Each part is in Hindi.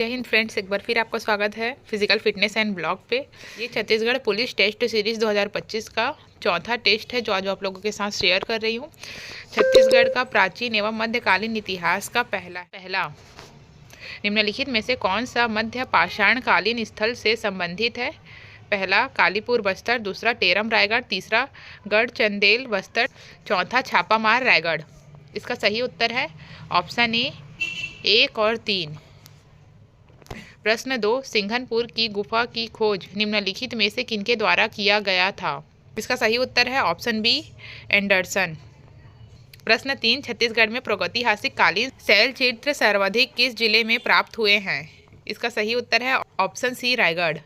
जय हिंद फ्रेंड्स, एक बार फिर आपका स्वागत है फिजिकल फिटनेस एंड ब्लॉग पे। ये छत्तीसगढ़ पुलिस टेस्ट सीरीज़ 2025 का चौथा टेस्ट है जो आज आप लोगों के साथ शेयर कर रही हूँ। छत्तीसगढ़ का प्राचीन एवं मध्यकालीन इतिहास का पहला निम्नलिखित में से कौन सा मध्य पाषाण कालीन स्थल से संबंधित है? पहला कालीपुर बस्तर, दूसरा टेरम रायगढ़, तीसरा गढ़चंदेल बस्तर, चौथा छापामार रायगढ़। इसका सही उत्तर है ऑप्शन ए 1 और 3। प्रश्न 2, सिंघनपुर की गुफा की खोज निम्नलिखित में से किनके द्वारा किया गया था? इसका सही उत्तर है ऑप्शन बी एंडरसन। प्रश्न 3, छत्तीसगढ़ में प्रागैतिहासिक कालीन शैल चित्र सर्वाधिक किस जिले में प्राप्त हुए हैं? इसका सही उत्तर है ऑप्शन सी रायगढ़।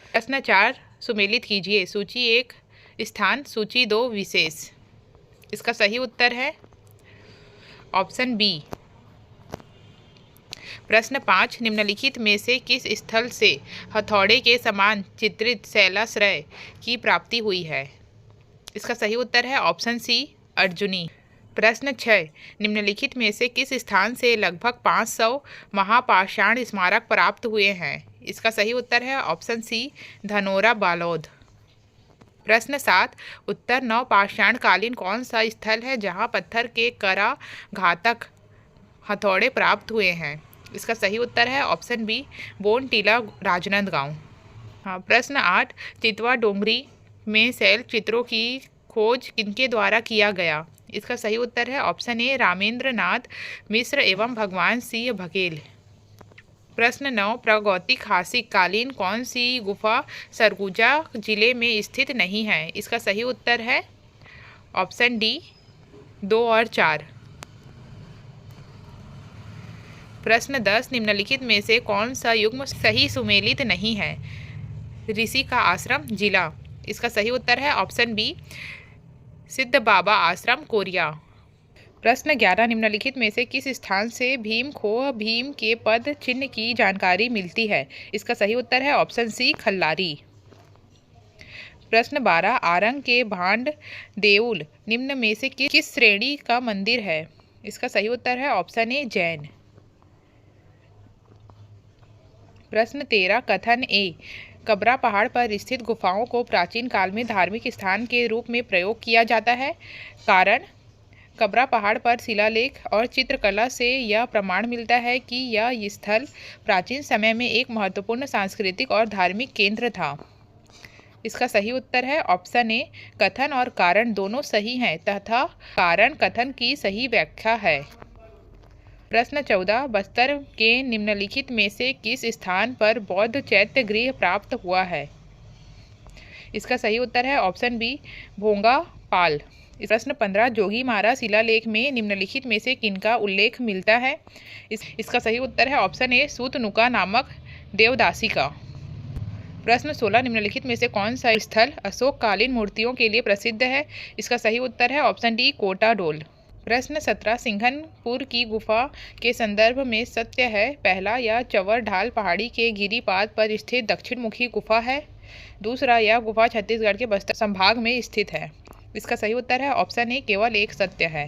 प्रश्न 4, सुमेलित कीजिए सूची 1 स्थान, सूची 2 विशेष। इसका सही उत्तर है ऑप्शन बी। प्रश्न 5, निम्नलिखित में से किस स्थल से हथौड़े के समान चित्रित शैलाश्रय की प्राप्ति हुई है? इसका सही उत्तर है ऑप्शन सी अर्जुनी। प्रश्न 6, निम्नलिखित में से किस स्थान से लगभग 500 महापाषाण स्मारक प्राप्त हुए हैं? इसका सही उत्तर है ऑप्शन सी धनोरा बालोद। प्रश्न 7, उत्तर नवपाषाण कालीन कौन सा स्थल है जहां पत्थर के करा घातक हथौड़े प्राप्त हुए हैं? इसका सही उत्तर है ऑप्शन बी बोन टीला राजनांदगांव। हाँ, प्रश्न 8, चितवा डोंगरी में शैल चित्रों की खोज किनके द्वारा किया गया? इसका सही उत्तर है ऑप्शन ए रामेंद्र नाथ मिश्र एवं भगवान सिंह बघेल। प्रश्न 9, प्रागैतिहासिक कालीन कौन सी गुफा सरगुजा जिले में स्थित नहीं है? इसका सही उत्तर है ऑप्शन डी 2 और 4। प्रश्न 10, निम्नलिखित में से कौन सा युग्म सही सुमेलित नहीं है? ऋषि का आश्रम जिला। इसका सही उत्तर है ऑप्शन बी सिद्ध बाबा आश्रम कोरिया। प्रश्न 11, निम्नलिखित में से किस स्थान से भीम खोह भीम के पद चिन्ह की जानकारी मिलती है? इसका सही उत्तर है ऑप्शन सी खल्लारी। प्रश्न 12, आरंग के भांड देउल निम्न में से किस श्रेणी का मंदिर है? इसका सही उत्तर है ऑप्शन ए जैन। प्रश्न 13, कथन ए कबरा पहाड़ पर स्थित गुफाओं को प्राचीन काल में धार्मिक स्थान के रूप में प्रयोग किया जाता है। कारण कबरा पहाड़ पर शिलालेख और चित्रकला से यह प्रमाण मिलता है कि यह स्थल प्राचीन समय में एक महत्वपूर्ण सांस्कृतिक और धार्मिक केंद्र था। इसका सही उत्तर है ऑप्शन ए कथन और कारण दोनों सही हैं तथा कारण कथन की सही व्याख्या है। प्रश्न 14, बस्तर के निम्नलिखित में से किस स्थान पर बौद्ध चैत्य गृह प्राप्त हुआ है? इसका सही उत्तर है ऑप्शन बी भोंगा पाल। प्रश्न 15, जोगीमारा शिलालेख में निम्नलिखित में से किनका उल्लेख मिलता है? इसका सही उत्तर है ऑप्शन ए सूतनुका नामक देवदासी का। प्रश्न 16, निम्नलिखित में से कौन सा स्थल अशोककालीन मूर्तियों के लिए प्रसिद्ध है? इसका सही उत्तर है ऑप्शन डी कोटाडोल। प्रश्न 17, सिंघनपुर की गुफा के संदर्भ में सत्य है पहला यह चवर ढाल पहाड़ी के गिरिपाद पर स्थित दक्षिण मुखी गुफा है, दूसरा यह गुफा छत्तीसगढ़ के बस्तर संभाग में स्थित है। इसका सही उत्तर है ऑप्शन ए केवल एक सत्य है।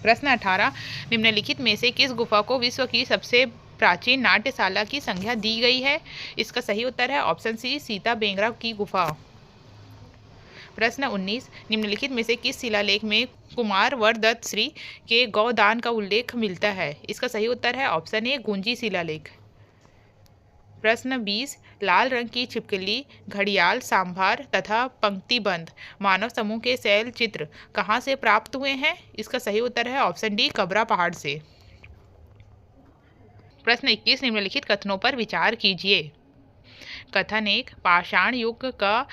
प्रश्न 18, निम्नलिखित में से किस गुफा को विश्व की सबसे प्राचीन नाट्यशाला की संज्ञा दी गई है? इसका सही उत्तर है ऑप्शन सी सीता बेंगरा की गुफा। प्रश्न 19, निम्नलिखित में से किस शिलालेख में कुमार वरदत्त श्री के गौदान का उल्लेख मिलता है? इसका सही उत्तर है ऑप्शन ए गुंजी शिलालेख। प्रश्न 20, लाल रंग की छिपकली घड़ियाल सांभार तथा पंक्तिबंद मानव समूह के शैल चित्र कहाँ से प्राप्त हुए हैं? इसका सही उत्तर है ऑप्शन डी कबरा पहाड़ से। प्रश्न 21, निम्नलिखित कथनों पर विचार कीजिए। कथन 1, पाषाण युग का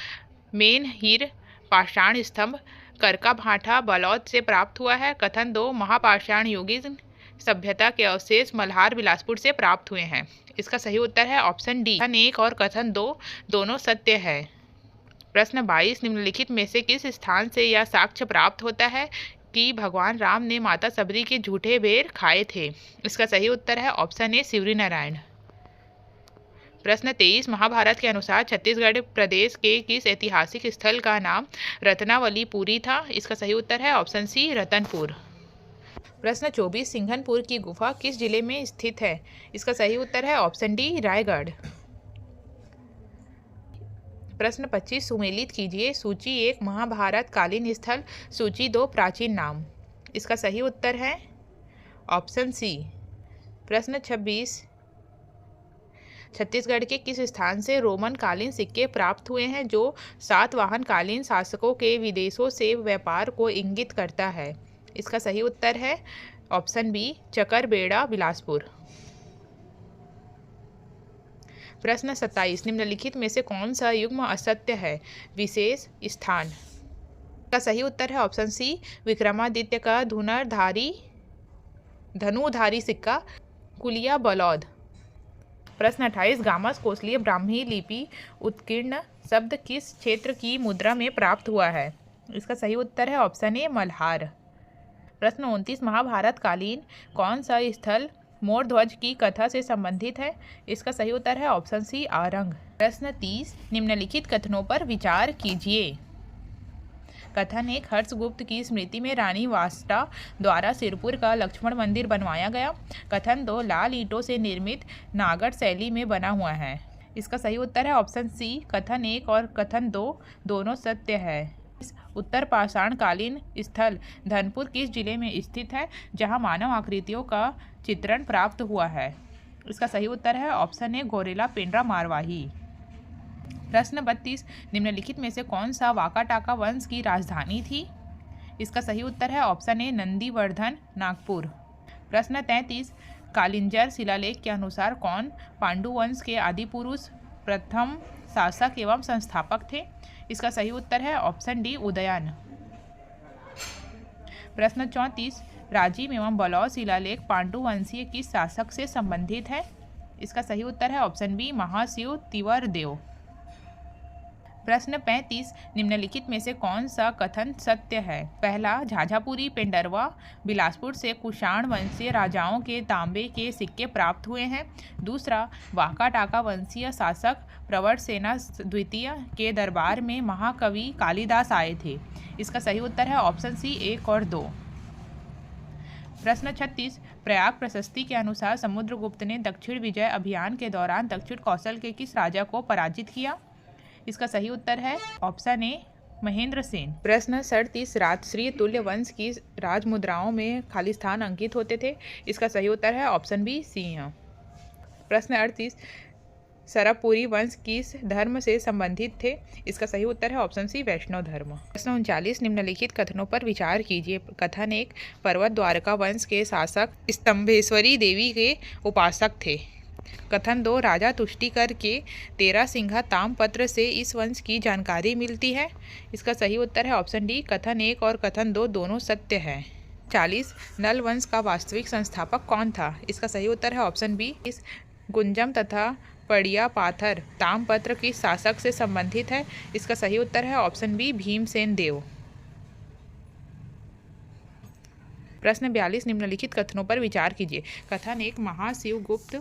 मेनहीर पाषाण स्तंभ करका भाटा बलौद से प्राप्त हुआ है। कथन 2, महापाषाण युगीन सभ्यता के अवशेष मल्हार बिलासपुर से प्राप्त हुए हैं। इसका सही उत्तर है ऑप्शन डी। कथन 1 और कथन 2 दोनों सत्य है। प्रश्न 22, निम्नलिखित में से किस स्थान से यह साक्ष्य प्राप्त होता है कि भगवान राम ने माता सबरी के झूठे बेर खाए थे? इसका सही उत्तर है ऑप्शन ए शिवरी नारायण। प्रश्न 23, महाभारत के अनुसार छत्तीसगढ़ प्रदेश के किस ऐतिहासिक स्थल का नाम रत्नावलीपुरी था? इसका सही उत्तर है ऑप्शन सी रतनपुर। प्रश्न 24 सिंघनपुर की गुफा किस जिले में स्थित है? इसका सही उत्तर है ऑप्शन डी रायगढ़। प्रश्न 25 सुमेलित कीजिए सूची 1 महाभारत कालीन स्थल, सूची 2 प्राचीन नाम। इसका सही उत्तर है ऑप्शन सी। प्रश्न 26 छत्तीसगढ़ के किस स्थान से रोमन कालीन सिक्के प्राप्त हुए हैं जो सातवाहन कालीन शासकों के विदेशों से व्यापार को इंगित करता है? इसका सही उत्तर है ऑप्शन बी चकरबेड़ा बिलासपुर। प्रश्न 27 निम्नलिखित में से कौन सा युग्म असत्य है? विशेष स्थान। का सही उत्तर है ऑप्शन सी विक्रमादित्य का धनुधारी सिक्का कुलिया बलौद। प्रश्न 28 गामस कोसलीय ब्राह्मी लिपि उत्कीर्ण शब्द किस क्षेत्र की मुद्रा में प्राप्त हुआ है? इसका सही उत्तर है ऑप्शन ए मल्हार। प्रश्न 29 महाभारत कालीन कौन सा स्थल मोरध्वज की कथा से संबंधित है? इसका सही उत्तर है ऑप्शन सी आरंग। प्रश्न 30 निम्नलिखित कथनों पर विचार कीजिए। कथन 1 हर्षगुप्त की स्मृति में रानी वास्टा द्वारा सिरपुर का लक्ष्मण मंदिर बनवाया गया। कथन 2 लाल ईंटों से निर्मित नागढ़ शैली में बना हुआ है। इसका सही उत्तर है ऑप्शन सी कथन 1 और कथन 2 दोनों सत्य है। उत्तर पाषाण कालीन स्थल धनपुर किस जिले में स्थित है जहां मानव आकृतियों का चित्रण प्राप्त हुआ है? इसका सही उत्तर है ऑप्शन ए गोरेला पेंड्रा मारवाही। प्रश्न 32 निम्नलिखित में से कौन सा वाकाटाका वंश की राजधानी थी? इसका सही उत्तर है ऑप्शन ए नंदीवर्धन नागपुर। प्रश्न 33 कालिंजर शिलालेख के अनुसार कौन पांडु वंश के आदि पुरुष प्रथम शासक एवं संस्थापक थे? इसका सही उत्तर है ऑप्शन डी उदयन। प्रश्न 34 राजीव एवं बलौर शिलालेख पांडु वंशीय किस शासक से संबंधित है? इसका सही उत्तर है ऑप्शन बी महाशिव तिवरदेव। प्रश्न 35 निम्नलिखित में से कौन सा कथन सत्य है? पहला झाझापुरी पेंडरवा बिलासपुर से कुषाण वंशीय राजाओं के तांबे के सिक्के प्राप्त हुए हैं। दूसरा वाकाटाका वंशीय शासक प्रवर सेना द्वितीय के दरबार में महाकवि कालिदास आए थे। इसका सही उत्तर है ऑप्शन सी 1 और 2। प्रश्न 36 प्रयाग प्रशस्ति के अनुसार समुद्रगुप्त ने दक्षिण विजय अभियान के दौरान दक्षिण कौशल के किस राजा को पराजित किया? इसका सही उत्तर है ऑप्शन ए महेंद्र सेन। प्रश्न 37 राजश्री तुल्य वंश की राजमुद्राओं में खाली स्थान अंकित होते थे। इसका सही उत्तर है ऑप्शन बी सिंह। प्रश्न 38 सरबपुरी वंश किस धर्म से संबंधित थे? इसका सही उत्तर है ऑप्शन सी वैष्णव धर्म। प्रश्न 39 निम्नलिखित कथनों पर विचार कीजिए। कथन 1 पर्वत द्वारका वंश के शासक स्तंभेश्वरी देवी के उपासक थे। कथन 2 राजा तुष्टिकर के 13 सिंघा ताम्रपत्र से इस वंश की जानकारी मिलती है। इसका सही उत्तर है ऑप्शन डी कथन 1 और कथन 2 दोनों सत्य है। 40 नल वंश का वास्तविक संस्थापक कौन था? इसका सही उत्तर है ऑप्शन बी। इस गुंजम तथा पड़िया पाथर ताम्रपत्र की शासक से संबंधित है। इसका सही उत्तर है ऑप्शन बी भीमसेन देव। प्रश्न 42 निम्नलिखित कथनों पर विचार कीजिए। कथन 1 महाशिव गुप्त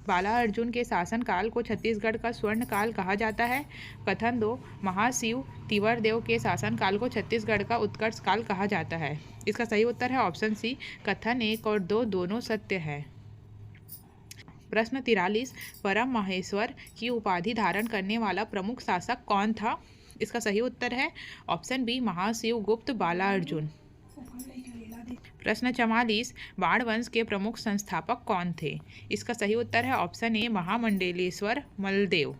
बाला अर्जुन के शासनकाल को छत्तीसगढ़ का स्वर्ण काल कहा जाता है। कथन 2 महाशिव तिवरदेव के शासनकाल को छत्तीसगढ़ का उत्कर्ष काल कहा जाता है। इसका सही उत्तर है ऑप्शन सी कथन 1 और 2 दोनों सत्य है। प्रश्न 43 परम महेश्वर की उपाधि धारण करने वाला प्रमुख शासक कौन था? इसका सही उत्तर है ऑप्शन बी महाशिव गुप्त बाला अर्जुन। प्रश्न 44 बाण वंश के प्रमुख संस्थापक कौन थे? इसका सही उत्तर है ऑप्शन ए महामंडलेश्वर मलदेव।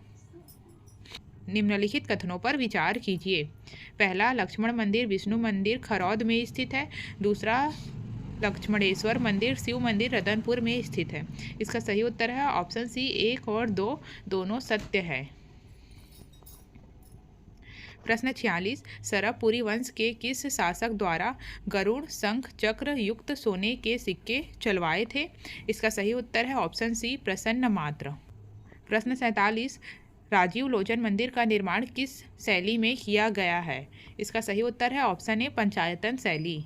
निम्नलिखित कथनों पर विचार कीजिए। पहला लक्ष्मण मंदिर विष्णु मंदिर खरौद में स्थित है। दूसरा लक्ष्मणेश्वर मंदिर शिव मंदिर रतनपुर में स्थित है। इसका सही उत्तर है ऑप्शन सी 1 और 2 दोनों सत्य है। प्रश्न 46 सरबपुरी वंश के किस शासक द्वारा गरुड़ शंख चक्र युक्त सोने के सिक्के चलवाए थे? इसका सही उत्तर है ऑप्शन सी प्रसन्न मात्र। प्रश्न 47 राजीव लोचन मंदिर का निर्माण किस शैली में किया गया है? इसका सही उत्तर है ऑप्शन ए पंचायतन शैली।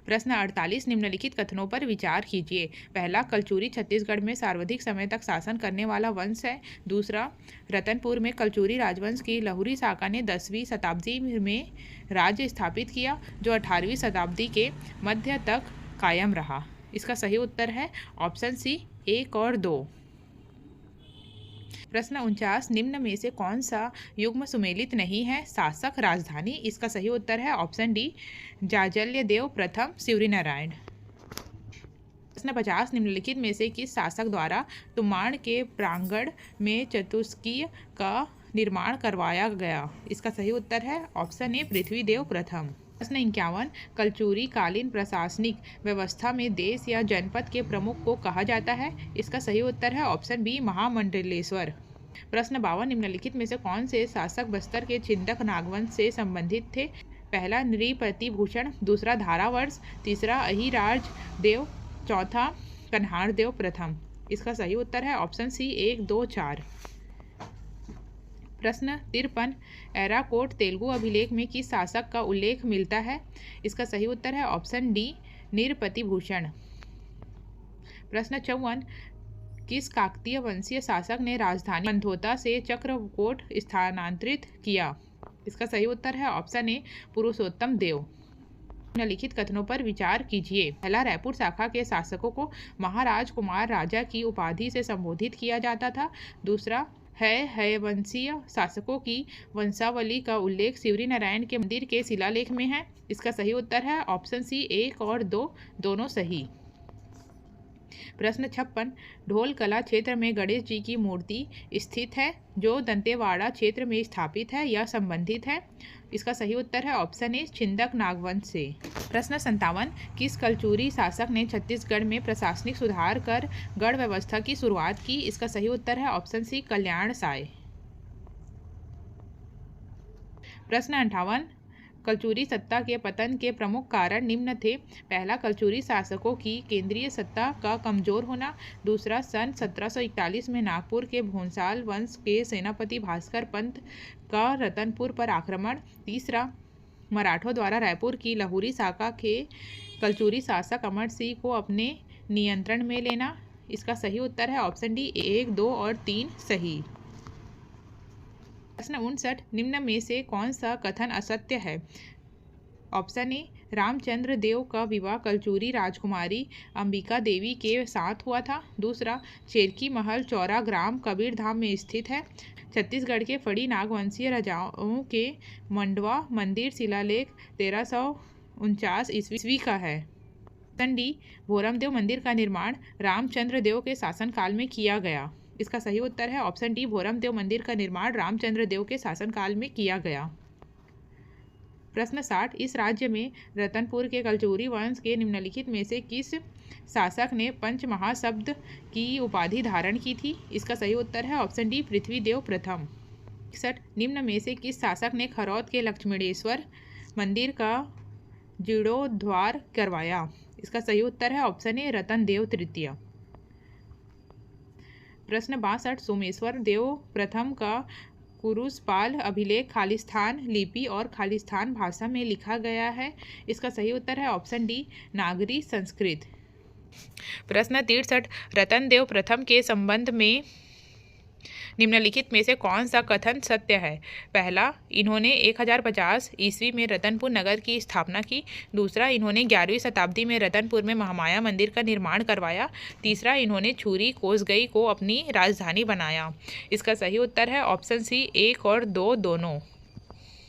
प्रश्न 48 निम्नलिखित कथनों पर विचार कीजिए। पहला, कलचुरी छत्तीसगढ़ में सर्वाधिक समय तक शासन करने वाला वंश है। दूसरा, रतनपुर में कलचुरी राजवंश की लहुरी शाखा ने 10वीं शताब्दी में राज्य स्थापित किया, जो 18वीं शताब्दी के मध्य तक कायम रहा। इसका सही उत्तर है ऑप्शन सी 1 और 2। प्रश्न 49 निम्न में से कौन सा युग्म सुमेलित नहीं है? शासक, राजधानी। इसका सही उत्तर है ऑप्शन डी जाजल्यदेव प्रथम शिवरीनारायण। प्रश्न 50 निम्नलिखित में से किस शासक द्वारा तुमाण के प्रांगण में चतुष्कीय का निर्माण करवाया गया? इसका सही उत्तर है ऑप्शन ए पृथ्वीदेव प्रथम। प्रश्न 51 कलचुरी कालीन प्रशासनिक व्यवस्था में देश या जनपद के प्रमुख को कहा जाता है? इसका सही उत्तर है ऑप्शन बी महामंडलेश्वर। प्रश्न 52 निम्नलिखित में से कौन से शासक बस्तर के छिंदक नागवंश से संबंधित थे? पहला, नृपति भूषण। दूसरा, धारावर्ष। तीसरा, अहिराज देव। चौथा, कन्हार देव प्रथम। इसका सही उत्तर है ऑप्शन सी 1, 2, 4। प्रश्न 53 एराकोट तेलुगु अभिलेख में किस शासक का उल्लेख मिलता है? इसका सही उत्तर है ऑप्शन डी नृपति भूषण। प्रश्न 54 किस काकतीय वंशीय शासक ने राजधानी मंधोता से चक्रकोट स्थानांतरित किया? इसका सही उत्तर है ऑप्शन ए पुरुषोत्तम देव। निम्नलिखित कथनों पर विचार कीजिए। पहला, रायपुर शाखा के शासकों को महाराज कुमार राजा की उपाधि से संबोधित किया जाता था। दूसरा, हयवंशीय शासकों की वंशावली का उल्लेख शिवरीनारायण के मंदिर के शिलालेख में है। इसका सही उत्तर है ऑप्शन सी 1 और 2 दोनों सही। प्रश्न 56 ढोल कला क्षेत्र में गणेश जी की मूर्ति स्थित है, जो दंतेवाड़ा क्षेत्र में स्थापित है या संबंधित है? इसका सही उत्तर है ऑप्शन ए छिंदक नागवंश से। प्रश्न 57 किस कलचुरी शासक ने छत्तीसगढ़ में प्रशासनिक सुधार कर गढ़ व्यवस्था की शुरुआत की? इसका सही उत्तर है ऑप्शन सी कल्याण साय। प्रश्न 58 कलचुरी सत्ता के पतन के प्रमुख कारण निम्न थे। पहला, कलचुरी शासकों की केंद्रीय सत्ता का कमजोर होना। दूसरा, सन 1741 में नागपुर के भोंसाल वंश के सेनापति भास्कर पंत का रतनपुर पर आक्रमण। तीसरा, मराठों द्वारा रायपुर की लहुरी शाखा के कलचुरी शासक अमर सिंह को अपने नियंत्रण में लेना। इसका सही उत्तर है ऑप्शन डी 1, 2 और 3 सही। प्रश्न 59 निम्न में से कौन सा कथन असत्य है? ऑप्शन ए रामचंद्र देव का विवाह कलचुरी राजकुमारी अंबिका देवी के साथ हुआ था। दूसरा, चेरकी महल चौरा ग्राम कबीरधाम में स्थित है। छत्तीसगढ़ के फड़ी नागवंशीय राजाओं के मंडवा मंदिर शिलालेख 1349 ईस्वी का है। ऑप्शन डी भोरमदेव मंदिर का निर्माण रामचंद्र देव के शासनकाल में किया गया। इसका सही उत्तर है ऑप्शन डी भोरमदेव मंदिर का निर्माण रामचंद्र देव के शासनकाल में किया गया। प्रश्न 60 इस राज्य में रतनपुर के कलचुरी वंश के निम्नलिखित में से किस शासक ने पंचमहाशब्द की उपाधि धारण की थी? इसका सही उत्तर है ऑप्शन डी पृथ्वीदेव प्रथम। 61 निम्न में से किस शासक ने खरौद के लक्ष्मणेश्वर मंदिर का जीर्णोद्धार करवाया? इसका सही उत्तर है ऑप्शन ए रतनदेव तृतीय। प्रश्न 62 सोमेश्वर देव प्रथम का कुरुसपाल अभिलेख खालिस्तान लिपि और खालिस्तान भाषा में लिखा गया है। इसका सही उत्तर है ऑप्शन डी नागरी संस्कृत। प्रश्न 63 रतनदेव प्रथम के संबंध में निम्नलिखित में से कौन सा कथन सत्य है? पहला, इन्होंने 1050 ईस्वी में रतनपुर नगर की स्थापना की। दूसरा, इन्होंने 11वीं शताब्दी में रतनपुर में महामाया मंदिर का निर्माण करवाया। तीसरा, इन्होंने छुरी कोसगई को अपनी राजधानी बनाया। इसका सही उत्तर है ऑप्शन सी 1 और 2 दोनों।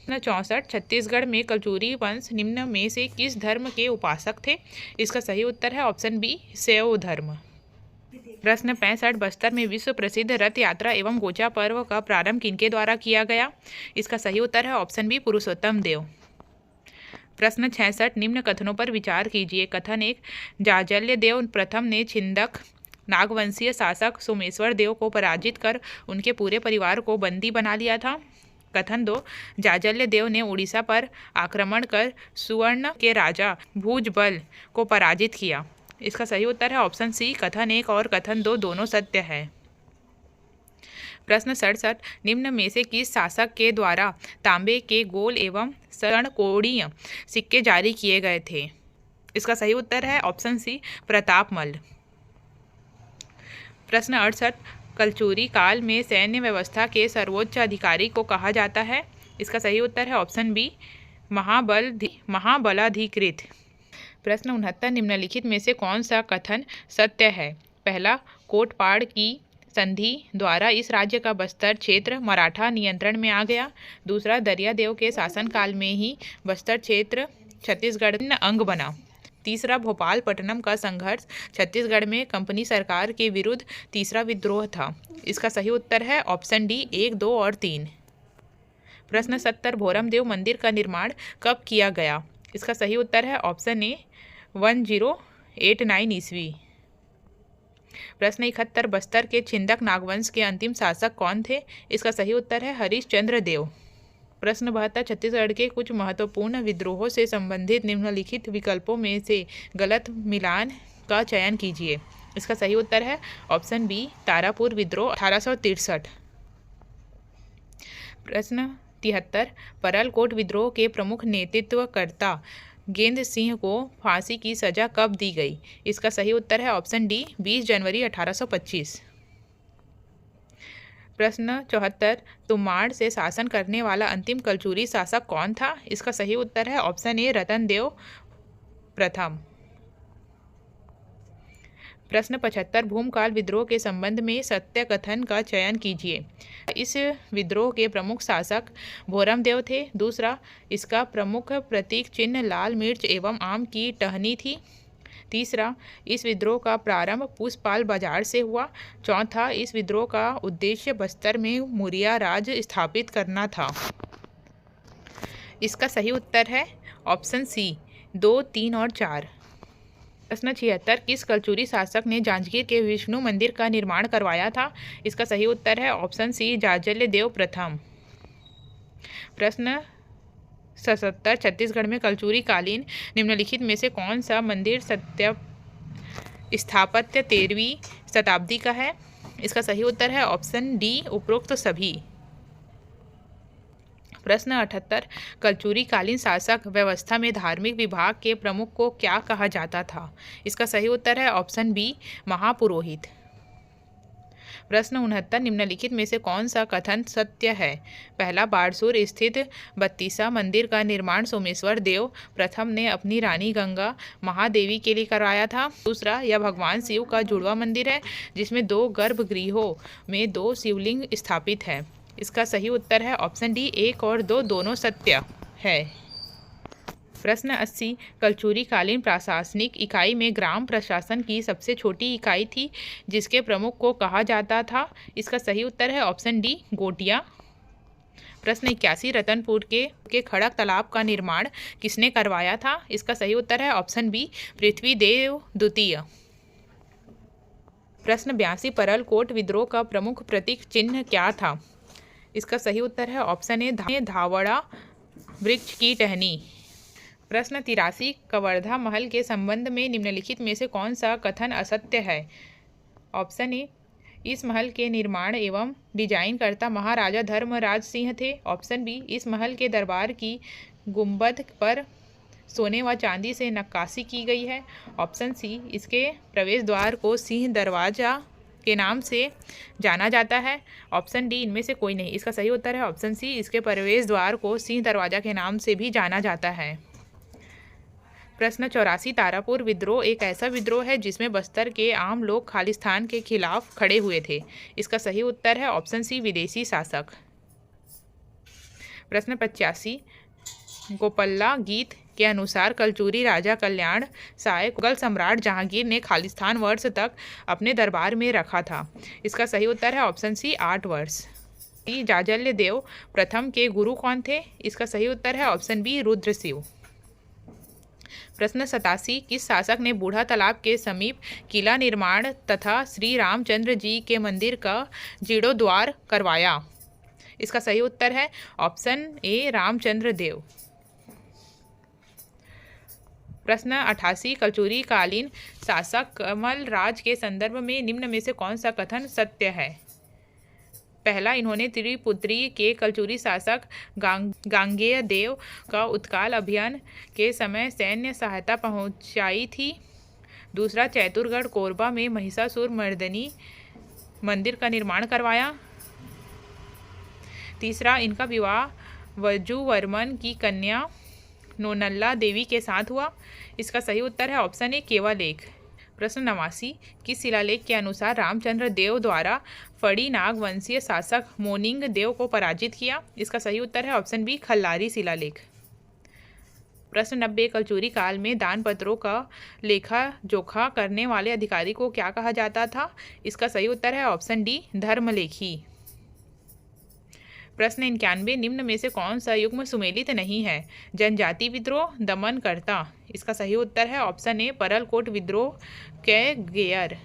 64 छत्तीसगढ़ में कलचुरी वंश निम्न में से किस धर्म के उपासक थे? इसका सही उत्तर है ऑप्शन बी शैव धर्म। प्रश्न 65 बस्तर में विश्व प्रसिद्ध रथ यात्रा एवं गोचा पर्व का प्रारंभ किनके द्वारा किया गया? इसका सही उत्तर है ऑप्शन बी पुरुषोत्तम देव। प्रश्न 66 निम्न कथनों पर विचार कीजिए। कथन 1 जाजल्यदेव प्रथम ने छिंदक नागवंशीय शासक सोमेश्वर देव को पराजित कर उनके पूरे परिवार को बंदी बना लिया था। कथन 2 जाजल्यदेव ने उड़ीसा पर आक्रमण कर सुवर्ण के राजा भुजबल को पराजित किया। इसका सही उत्तर है ऑप्शन सी कथन 1 और कथन 2 दोनों सत्य है। प्रश्न 67 निम्न में से किस शासक के द्वारा तांबे के गोल एवं स्वर्णकोणीय सिक्के जारी किए गए थे? इसका सही उत्तर है ऑप्शन सी प्रतापमल। प्रश्न 68, कलचुरी काल में सैन्य व्यवस्था के सर्वोच्च अधिकारी को कहा जाता है। इसका सही उत्तर है ऑप्शन बी महाबलाधिकृत। प्रश्न 69, निम्नलिखित में से कौन सा कथन सत्य है? पहला, कोटपाड़ की संधि द्वारा इस राज्य का बस्तर क्षेत्र मराठा नियंत्रण में आ गया। दूसरा, दरियादेव के शासनकाल में ही बस्तर क्षेत्र छत्तीसगढ़ का अंग बना। तीसरा, भोपालपट्टनम का संघर्ष छत्तीसगढ़ में कंपनी सरकार के विरुद्ध तीसरा विद्रोह था। इसका सही उत्तर है ऑप्शन डी 1, 2 और 3। प्रश्न 70, भोरमदेव मंदिर का निर्माण कब किया गया? इसका सही उत्तर है ऑप्शन ए 1089 ईस्वी। प्रश्न 71, बस्तर के छिंदक नागवंश के अंतिम शासक कौन थे? इसका सही उत्तर है हरिश्चंद्र देव। प्रश्न 72, छत्तीसगढ़ के कुछ महत्वपूर्ण विद्रोहों से संबंधित निम्नलिखित विकल्पों में से गलत मिलान का चयन कीजिए। इसका सही उत्तर है ऑप्शन बी तारापुर विद्रोह 1863। प्रश्न 73, परलकोट विद्रोह के प्रमुख नेतृत्वकर्ता गेंद सिंह को फांसी की सजा कब दी गई? इसका सही उत्तर है ऑप्शन डी 20 जनवरी 1825। प्रश्न 74, तुमाड़ से शासन करने वाला अंतिम कलचुरी शासक कौन था? इसका सही उत्तर है ऑप्शन ए रतनदेव प्रथम। प्रश्न 75, भूमकाल विद्रोह के संबंध में सत्य कथन का चयन कीजिए। इस विद्रोह के प्रमुख शासक भोरमदेव थे। दूसरा, इसका प्रमुख प्रतीक चिन्ह लाल मिर्च एवं आम की टहनी थी। तीसरा, इस विद्रोह का प्रारंभ पुष्पाल बाजार से हुआ। चौथा, इस विद्रोह का उद्देश्य बस्तर में मौर्य राज स्थापित करना था। इसका सही उत्तर है ऑप्शन सी 2, 3 और 4। प्रश्न 76, किस कलचुरी शासक ने जांजगीर के विष्णु मंदिर का निर्माण करवाया था? इसका सही उत्तर है ऑप्शन सी जाजल्य देव प्रथम। प्रश्न 77, छत्तीसगढ़ में कलचुरी कालीन निम्नलिखित में से कौन सा मंदिर स्थापत्य 13वीं शताब्दी का है? इसका सही उत्तर है ऑप्शन डी उपरोक्त सभी। प्रश्न 78, कलचुरी कालीन शासक व्यवस्था में धार्मिक विभाग के प्रमुख को क्या कहा जाता था? इसका सही उत्तर है ऑप्शन बी महापुरोहित। प्रश्न 69, निम्नलिखित में से कौन सा कथन सत्य है? पहला, बारसूर स्थित 32 मंदिर का निर्माण सोमेश्वर देव प्रथम ने अपनी रानी गंगा महादेवी के लिए करवाया था। दूसरा, यह भगवान शिव का जुड़वा मंदिर है जिसमें 2 गर्भगृहों में 2 शिवलिंग स्थापित है। इसका सही उत्तर है ऑप्शन डी 1 और 2 दोनों सत्य है। प्रश्न 80, कलचुरी कालीन प्रशासनिक इकाई में ग्राम प्रशासन की सबसे छोटी इकाई थी जिसके प्रमुख को कहा जाता था। इसका सही उत्तर है ऑप्शन डी गोटिया। प्रश्न 81, रतनपुर के खड़क तालाब का निर्माण किसने करवाया था? इसका सही उत्तर है ऑप्शन बी पृथ्वीदेव द्वितीय। प्रश्न 82, परलकोट विद्रोह का प्रमुख प्रतीक चिन्ह क्या था? इसका सही उत्तर है ऑप्शन ए धावड़ा वृक्ष की टहनी। प्रश्न 83, कवर्धा महल के संबंध में निम्नलिखित में से कौन सा कथन असत्य है? ऑप्शन ए, इस महल के निर्माण एवं डिजाइनकर्ता महाराजा धर्मराज सिंह थे। ऑप्शन बी, इस महल के दरबार की गुंबद पर सोने व चांदी से नक्काशी की गई है। ऑप्शन सी, इसके प्रवेश द्वार को सिंह दरवाजा के नाम से जाना जाता है। ऑप्शन डी, इनमें से कोई नहीं। इसका सही उत्तर है ऑप्शन सी, इसके प्रवेश द्वार को सिंह दरवाजा के नाम से भी जाना जाता है। प्रश्न 84, तारापुर विद्रोह एक ऐसा विद्रोह है जिसमें बस्तर के आम लोग खालिस्तान के खिलाफ खड़े हुए थे। इसका सही उत्तर है ऑप्शन सी विदेशी शासक। प्रश्न 85, गोपल्ला गीत के अनुसार कलचुरी राजा कल्याण साय मुगल सम्राट जहांगीर ने खालिस्तान वर्ष तक अपने दरबार में रखा था। इसका सही उत्तर है ऑप्शन सी 8 वर्ष। जाजल्य देव प्रथम के गुरु कौन थे? इसका सही उत्तर है ऑप्शन बी रुद्रशिव। प्रश्न 87, किस शासक ने बूढ़ा तालाब के समीप किला निर्माण तथा श्री रामचंद्र जी के मंदिर का जीर्णोद्धार करवाया? इसका सही उत्तर है ऑप्शन ए रामचंद्र देव। प्रश्न 88, कलचुरी कालीन शासक कमल राज के संदर्भ में निम्न में से कौन सा कथन सत्य है? पहला, इन्होंने त्रिपुत्री के कलचुरी शासक गांगेय देव का उत्कल अभियान के समय सैन्य सहायता पहुंचाई थी। दूसरा, चैतुरगढ़ कोरबा में महिषासुर मर्दिनी मंदिर का निर्माण करवाया। तीसरा, इनका विवाह वजुवर्मन की कन्या नोनल्ला देवी के साथ हुआ। इसका सही उत्तर है ऑप्शन ए, केवालेख। प्रश्न 89, किस शिलालेख के अनुसार रामचंद्र देव द्वारा फड़ी नाग वंशीय शासक मोनिंग देव को पराजित किया? इसका सही उत्तर है ऑप्शन बी, खल्लारी शिलालेख। प्रश्न 90, कलचुरी काल में दान पत्रों का लेखा जोखा करने वाले अधिकारी को क्या कहा जाता था? इसका सही उत्तर है ऑप्शन डी, धर्मलेखी। प्रश्न 91, निम्न में से कौन सा युग्म सुमेलित नहीं है? जनजाति विद्रोह, दमनकर्ता। इसका सही उत्तर है ऑप्शन ए, परलकोट विद्रोह के गेयर।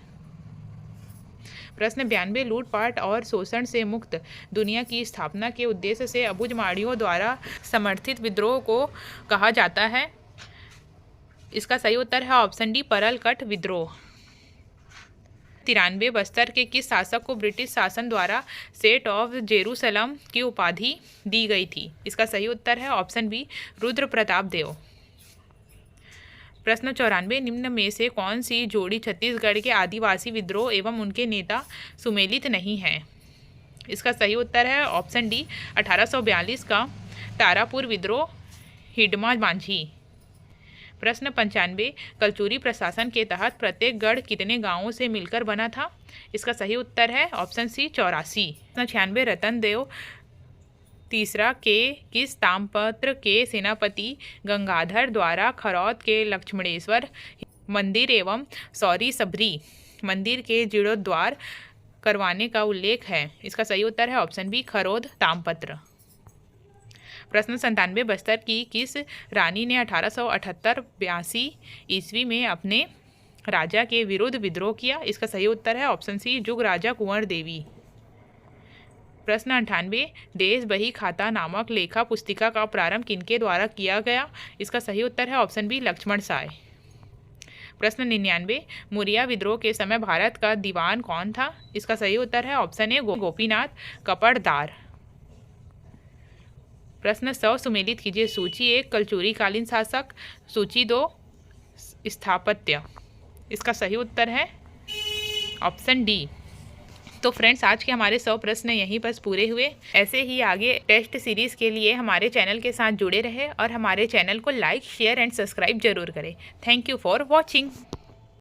प्रश्न 92, लूटपाट और शोषण से मुक्त दुनिया की स्थापना के उद्देश्य से अबुझमाड़ियों द्वारा समर्थित विद्रोह को कहा जाता है। इसका सही उत्तर है ऑप्शन डी, परलकट विद्रोह। 93, बस्तर के किस शासक को ब्रिटिश शासन द्वारा सेट ऑफ जेरूसलम की उपाधि दी गई थी? इसका सही उत्तर है ऑप्शन बी, रुद्र प्रताप देव। प्रश्न 94, निम्न में से कौन सी जोड़ी छत्तीसगढ़ के आदिवासी विद्रोह एवं उनके नेता सुमेलित नहीं है? इसका सही उत्तर है ऑप्शन डी, 1842 का तारापुर विद्रोह, हिडमा मांझी। प्रश्न 95, कलचुरी प्रशासन के तहत प्रत्येक गढ़ कितने गांवों से मिलकर बना था? इसका सही उत्तर है ऑप्शन सी, 84। प्रश्न 96, रतन देव तीसरा के किस ताम्रपत्र के सेनापति गंगाधर द्वारा खरौद के लक्ष्मणेश्वर मंदिर एवं सौरी सबरी मंदिर के जीर्णोद्धार करवाने का उल्लेख है? इसका सही उत्तर है ऑप्शन बी, खरौद ताम्रपत्र। प्रश्न 97, बस्तर की किस रानी ने 1878-82 ईस्वी में अपने राजा के विरुद्ध विद्रोह किया? इसका सही उत्तर है ऑप्शन सी, जुग राजा कुंवर देवी। प्रश्न 98, देश बही खाता नामक लेखा पुस्तिका का प्रारंभ किनके द्वारा किया गया? इसका सही उत्तर है ऑप्शन बी, लक्ष्मण साय। प्रश्न 99, मुरिया विद्रोह के समय भारत का दीवान कौन था? इसका सही उत्तर है ऑप्शन ए, गोपीनाथ कपड़दार। प्रश्न 100, सुमेलित कीजिए। सूची 1, कलचुरी कालीन शासक। सूची 2, स्थापत्य। इसका सही उत्तर है ऑप्शन डी। तो फ्रेंड्स, आज के हमारे 100 प्रश्न यहीं पर पूरे हुए। ऐसे ही आगे टेस्ट सीरीज़ के लिए हमारे चैनल के साथ जुड़े रहे और हमारे चैनल को लाइक, शेयर एंड सब्सक्राइब जरूर करें। Thank you for watching.